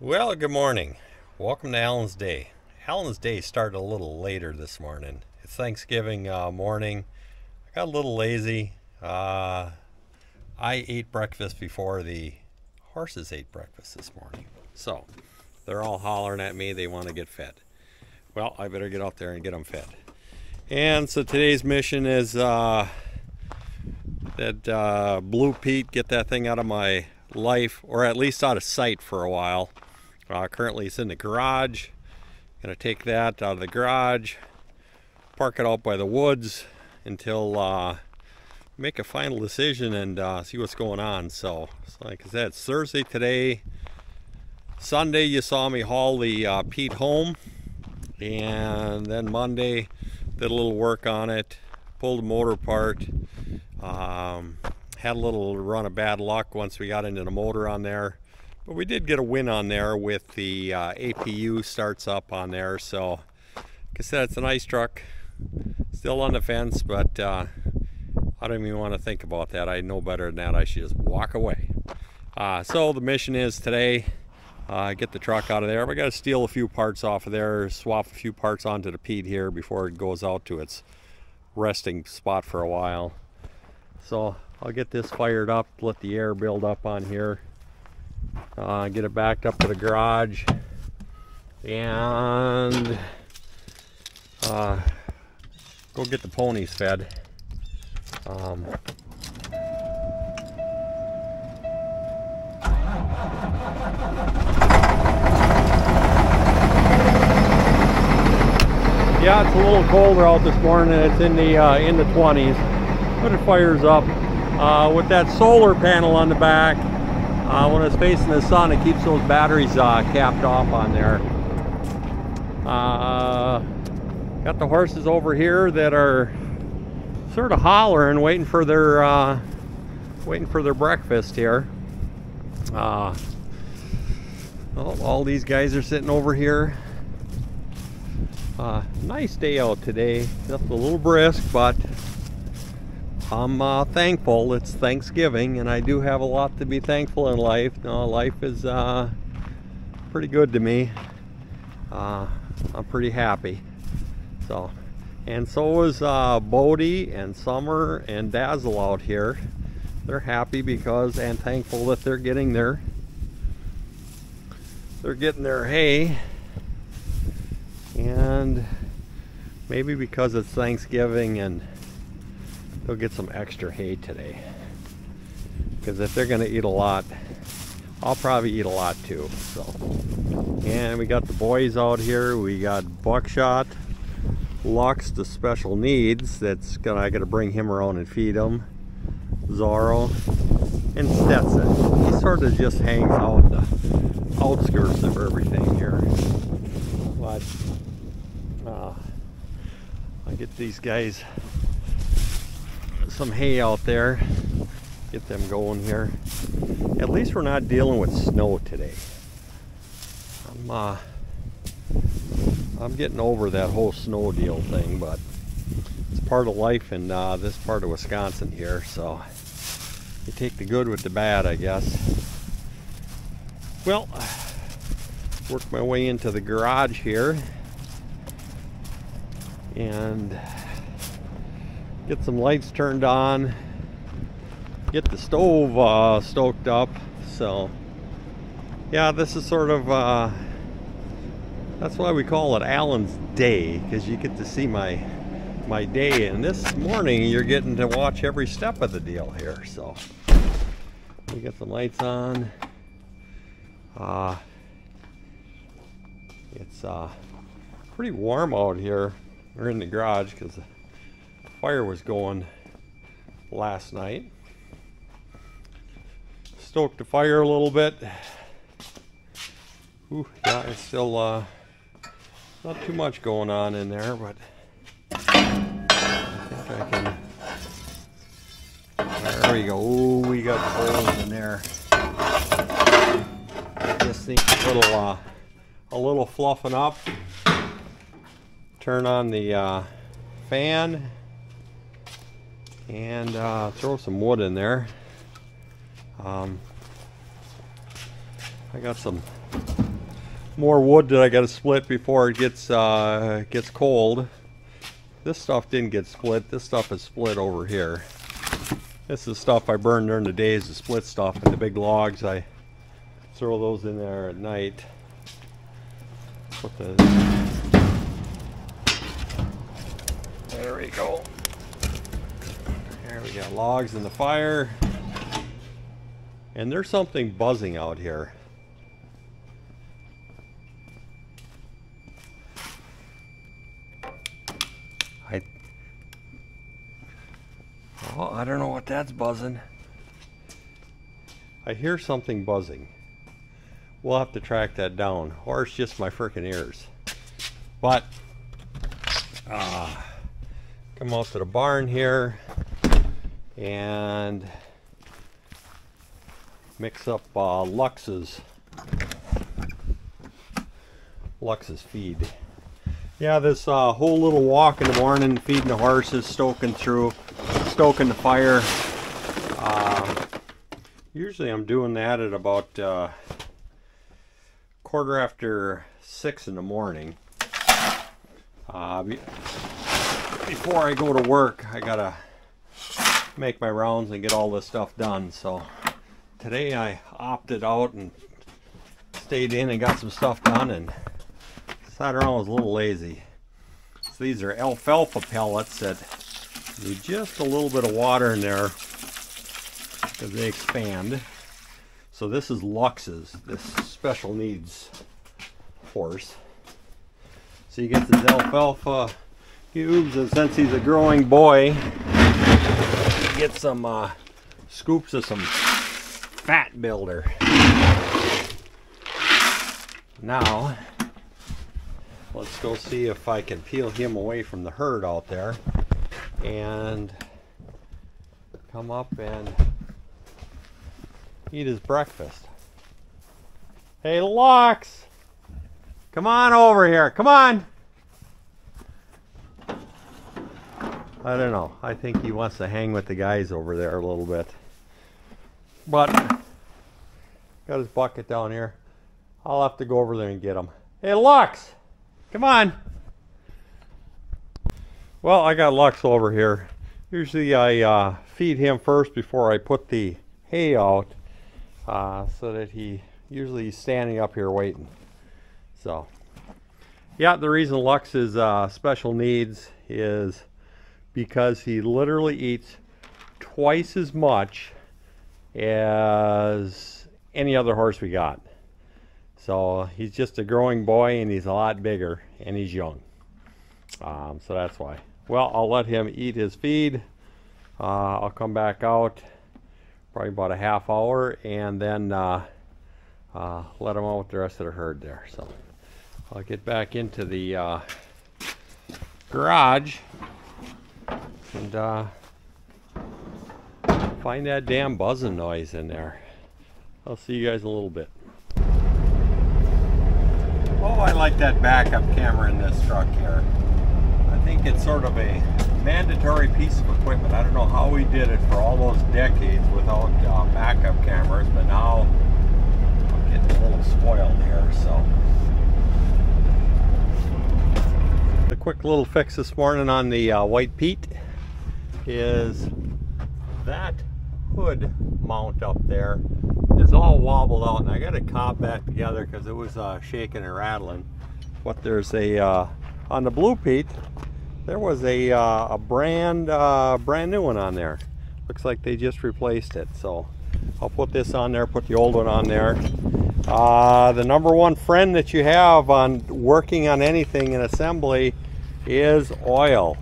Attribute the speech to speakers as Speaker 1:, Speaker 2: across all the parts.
Speaker 1: Well, good morning. Welcome to Alan's Day. Alan's Day started a little later this morning. It's Thanksgiving morning. I got a little lazy. I ate breakfast before the horses ate breakfast this morning. So they're all hollering at me. They want to get fed. Well, I better get out there and get them fed. And so today's mission is that Blue Pete, get that thing out of my life, or at least out of sight for a while. Currently it's in the garage. Gonna take that out of the garage, park it out by the woods until make a final decision and see what's going on. So like I said, it's Thursday today. Sunday you saw me haul the Pete home, and then Monday did a little work on it, pulled the motor apart. Had a little run of bad luck once we got into the motor on there. But we did get a win on there with the APU starts up on there. So, like I said, it's a nice truck. Still on the fence, but I don't even want to think about that. I know better than that. I should just walk away. So the mission is today, get the truck out of there. We got to steal a few parts off of there, swap a few parts onto the Pete here before it goes out to its resting spot for a while. So I'll get this fired up, let the air build up on here. Get it backed up to the garage and go get the ponies fed. Yeah, it's a little colder out this morning. It's in the 20s, but it fires up with that solar panel on the back. When it's facing the sun, it keeps those batteries capped off on there. Got the horses over here that are sort of hollering, waiting for their breakfast here. All these guys are sitting over here. Nice day out today. Just a little brisk, but I'm thankful. It's Thanksgiving, and I do have a lot to be thankful in life. Life is pretty good to me. I'm pretty happy. And so is Bodie and Summer and Dazzle out here. They're happy because and thankful that they're getting their hay, and maybe because it's Thanksgiving and they'll get some extra hay today, because if they're going to eat a lot, I'll probably eat a lot too. So, and we got the boys out here. We got Buckshot, Lux, the special needs. I got to bring him around and feed him. Zorro and Stetson. He sort of just hangs out in the outskirts of everything here. But I get these guys some hay out there, get them going here. At least we're not dealing with snow today. I'm getting over that whole snow deal thing, but it's part of life in this part of Wisconsin here, so you take the good with the bad, I guess. Well, work my way into the garage here and get some lights turned on, get the stove stoked up. So yeah, this is sort of that's why we call it Alan's Day, because you get to see my day, and this morning you're getting to watch every step of the deal here. So we get the lights on. It's pretty warm out here. We're in the garage because the fire was going last night. Stoked the fire a little bit. Ooh, yeah, it's still not too much going on in there, but I think I can. There we go. Ooh, we got coals in there. Just need a little fluffing up. Turn on the fan and throw some wood in there. I got some more wood that I got to split before it gets cold. This stuff didn't get split. This stuff is split over here. This is stuff I burn during the days, the split stuff, and the big logs I throw those in there at night. There we go. There we got logs in the fire. And there's something buzzing out here. I don't know what that's buzzing. I hear something buzzing. We'll have to track that down, or it's just my frickin' ears. But come out to the barn here and mix up Lux's feed. Yeah, this whole little walk in the morning, feeding the horses, stoking the fire. Usually I'm doing that at about 6:15 in the morning. Before I go to work, I gotta make my rounds and get all this stuff done. So today I opted out and stayed in and got some stuff done, and sat around, was a little lazy. So these are alfalfa pellets that need just a little bit of water in there because they expand. So this is Lux's, this special needs horse. So you get this alfalfa cubes, and since he's a growing boy, you get some scoops of some fat builder. Now let's go see if I can peel him away from the herd out there and come up and eat his breakfast. Hey, Lux! Come on over here. Come on! I don't know. I think he wants to hang with the guys over there a little bit. But got his bucket down here. I'll have to go over there and get him. Hey, Lux! Come on! Well, I got Lux over here. Usually I feed him first before I put the hay out, so that usually he's standing up here waiting. So, yeah, the reason Lux is special needs is because he literally eats twice as much as any other horse we got. So he's just a growing boy, and he's a lot bigger, and he's young. So that's why. Well, I'll let him eat his feed. I'll come back out probably about a half hour, and then let him out with the rest of the herd there. So I'll get back into the garage and find that damn buzzing noise in there. I'll see you guys in a little bit. Oh, I like that backup camera in this truck here. I think it's sort of a mandatory piece of equipment. I don't know how we did it for all those decades without backup cameras, but now I'm getting a little spoiled here. So the quick little fix this morning on the White Pete is that hood mount up there is all wobbled out, and I got it cobbed back together because it was shaking and rattling. But there's a on the Blue Pete, there was a brand new one on there. Looks like they just replaced it. So I'll put this on there, put the old one on there. The number one friend that you have on working on anything in assembly is oil.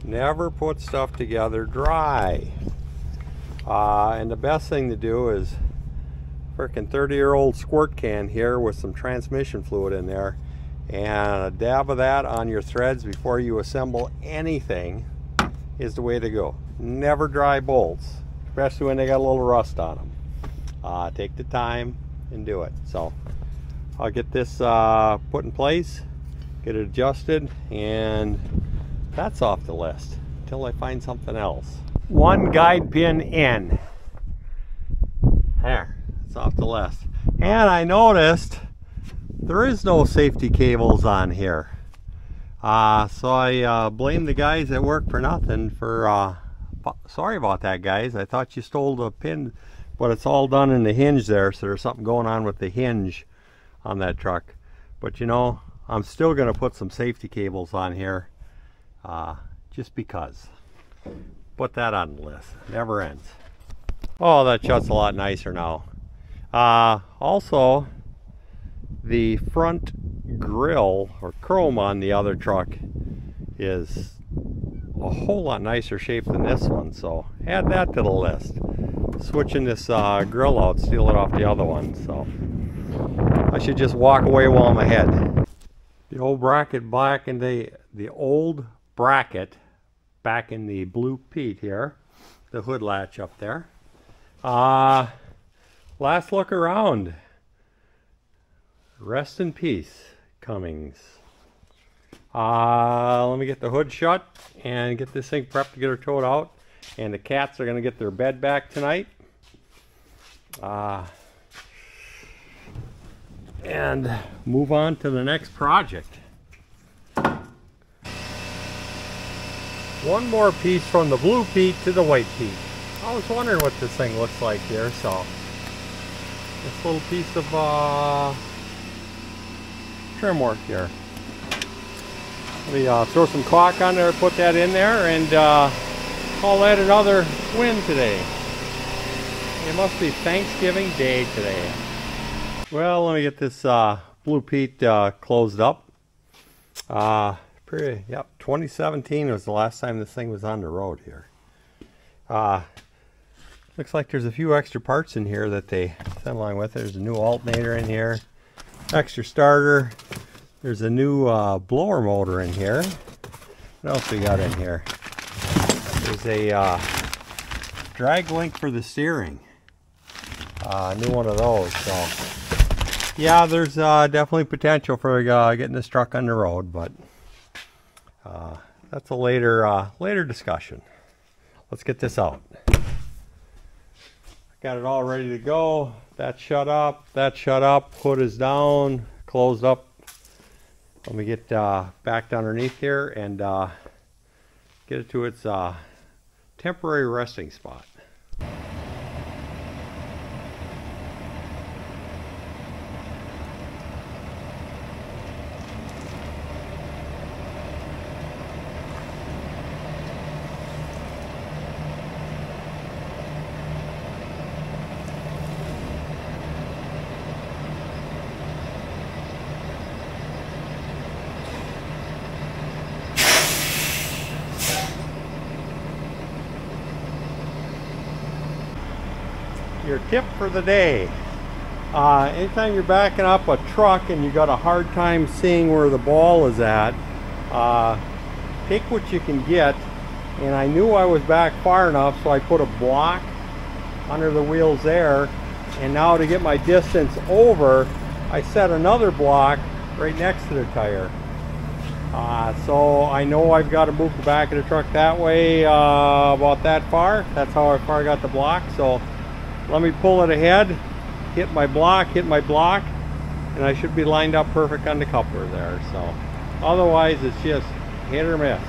Speaker 1: Never put stuff together dry. And the best thing to do is freaking 30-year-old squirt can here with some transmission fluid in there, and a dab of that on your threads before you assemble anything is the way to go. Never dry bolts, especially when they got a little rust on them. Take the time and do it. So I'll get this put in place, get it adjusted, and that's off the list until I find something else. One guide pin in. There, it's off the list. And I noticed there is no safety cables on here. So I blame the guys at work for nothing for, sorry about that, guys. I thought you stole the pin, but it's all done in the hinge there, so there's something going on with the hinge on that truck. But you know, I'm still going to put some safety cables on here, just because. Put that on the list. Never ends. Oh, that shuts a lot nicer now. Also, the front grille or chrome on the other truck is a whole lot nicer shape than this one, so add that to the list. Switching this grille out, steal it off the other one, so I should just walk away while I'm ahead. The old bracket back in the old bracket back in the blue Pete here, the hood latch up there. Last look around. Rest in peace, Cummins. Let me get the hood shut and get this thing prepped to get her towed out. And the cats are going to get their bed back tonight. And move on to the next project. One more piece from the blue Pete to the white Pete. I was wondering what this thing looks like here, so this little piece of trim work here. Let me throw some caulk on there, put that in there, and call that another win today. It must be Thanksgiving Day today. Well, let me get this blue Pete closed up. Yep, 2017 was the last time this thing was on the road here. Looks like there's a few extra parts in here that they sent along with it. There's a new alternator in here, extra starter. There's a new blower motor in here. What else we got in here? There's a drag link for the steering. New one of those. So yeah, there's definitely potential for getting this truck on the road, but that's a later discussion. Let's get this out. Got it all ready to go. That shut up. That shut up. Hood is down. Closed up. Let me get back underneath here and get it to its temporary resting spot. Your tip for the day. Anytime you're backing up a truck and you got a hard time seeing where the ball is at, take what you can get. And I knew I was back far enough, so I put a block under the wheels there. And now to get my distance over, I set another block right next to the tire. So I know I've got to move the back of the truck that way, about that far. That's how far I got the block. So let me pull it ahead, hit my block, and I should be lined up perfect on the coupler there. So otherwise it's just hit or miss.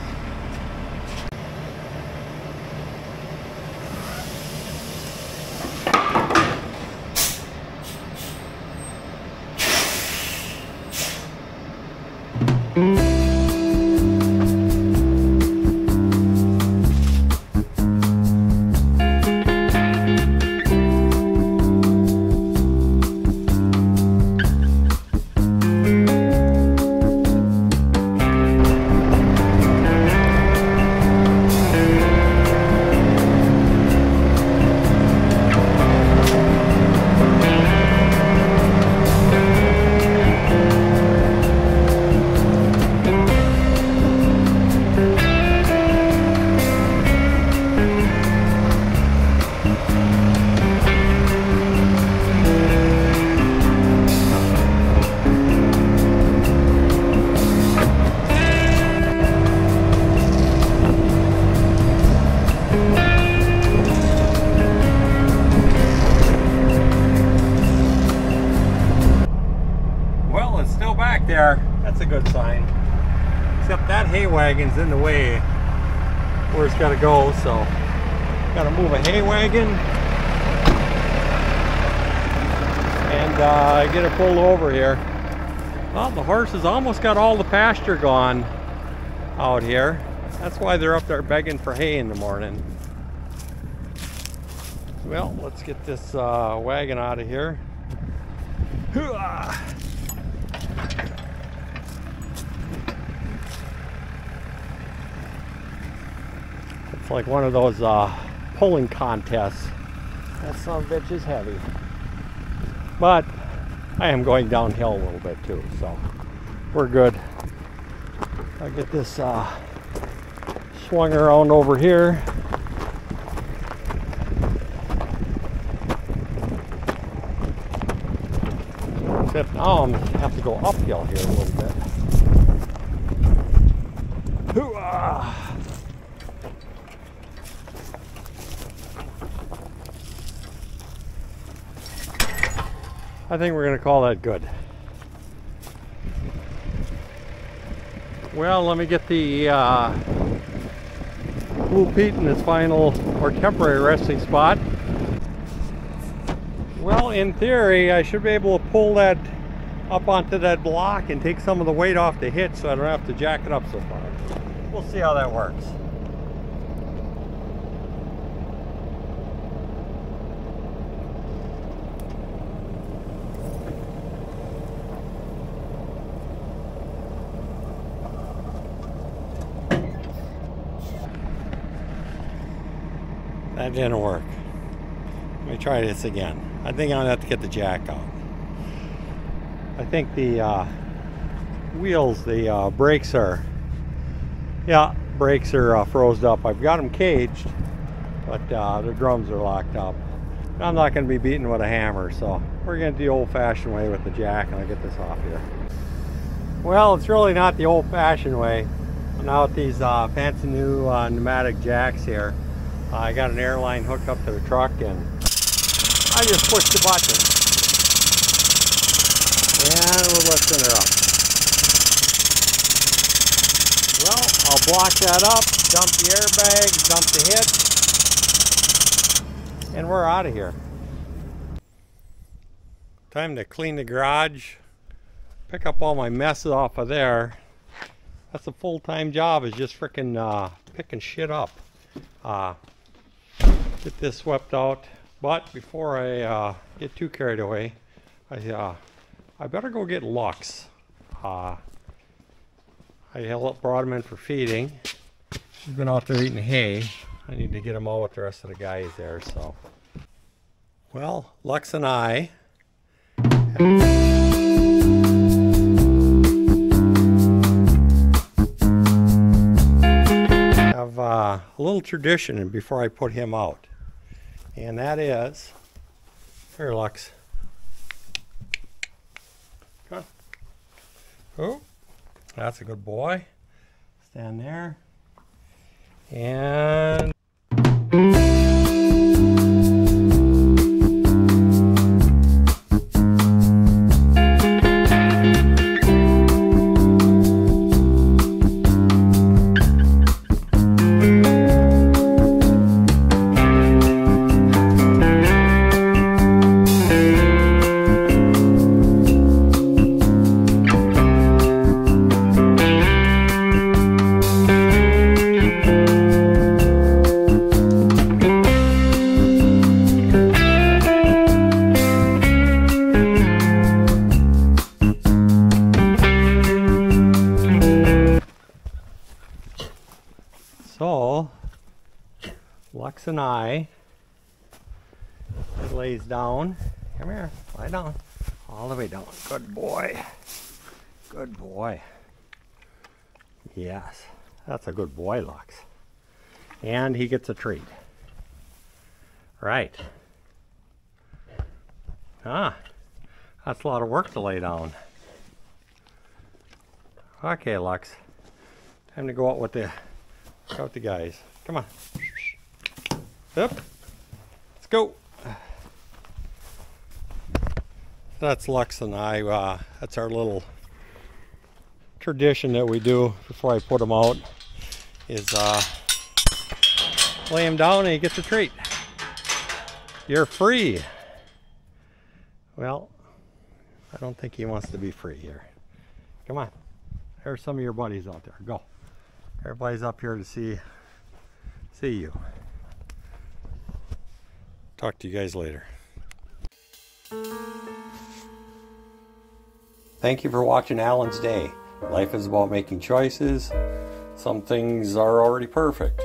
Speaker 1: Well, it's still back there. That's a good sign. Except that hay wagon's in the way where it's got to go, so got to move a hay wagon and get it pulled over here. Well, the horses almost got all the pasture gone out here. That's why they're up there begging for hay in the morning. Well, let's get this wagon out of here. It's like one of those pulling contests. That son of a bitch is heavy. But I am going downhill a little bit too, so we're good. I'll get this swung around over here. Except now I'm going to have to go uphill here a little bit. Hoo-ah! I think we're going to call that good. Well, let me get the Blue Pete in his final or temporary resting spot. Well, in theory, I should be able to pull that up onto that block and take some of the weight off the hitch so I don't have to jack it up so far. We'll see how that works. That didn't work. Let me try this again. I think I'm gonna have to get the jack out. I think the wheels, the brakes are, brakes are froze up. I've got them caged, but the drums are locked up. I'm not gonna be beating with a hammer, so we're gonna do the old-fashioned way with the jack, and I'll get this off here. Well, it's really not the old-fashioned way. Now with these fancy new pneumatic jacks here, I got an airline hooked up to the truck, and I just push the button and we're lifting her up. Well, I'll block that up, dump the airbags, dump the hitch, and we're out of here. Time to clean the garage, pick up all my messes off of there. That's a full-time job, is just frickin' picking shit up. Get this swept out. But before I get too carried away, I better go get Lux. I brought him in for feeding. He's been out there eating hay. I need to get him out with the rest of the guys there. So, well, Lux and I have a little tradition before I put him out. And that is, here, Lux. Come on. Oh, that's a good boy. Stand there. And so, Lux and I, he lays down. Come here, lie down. All the way down. Good boy. Good boy. Yes, that's a good boy, Lux. And he gets a treat. Right. That's a lot of work to lay down. Okay, Lux. Time to go out with the guys. Come on. Up. Let's go. That's Lux and I. That's our little tradition that we do before I put them out. Is lay him down and you get the treat. You're free. Well, I don't think he wants to be free here. Come on. There's some of your buddies out there. Go. Everybody's up here to see you. Talk to you guys later. Thank you for watching Alan's Day. Life is about making choices. Some things are already perfect.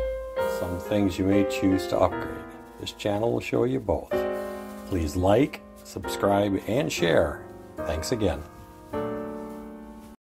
Speaker 1: Some things you may choose to upgrade. This channel will show you both. Please like, subscribe, and share. Thanks again.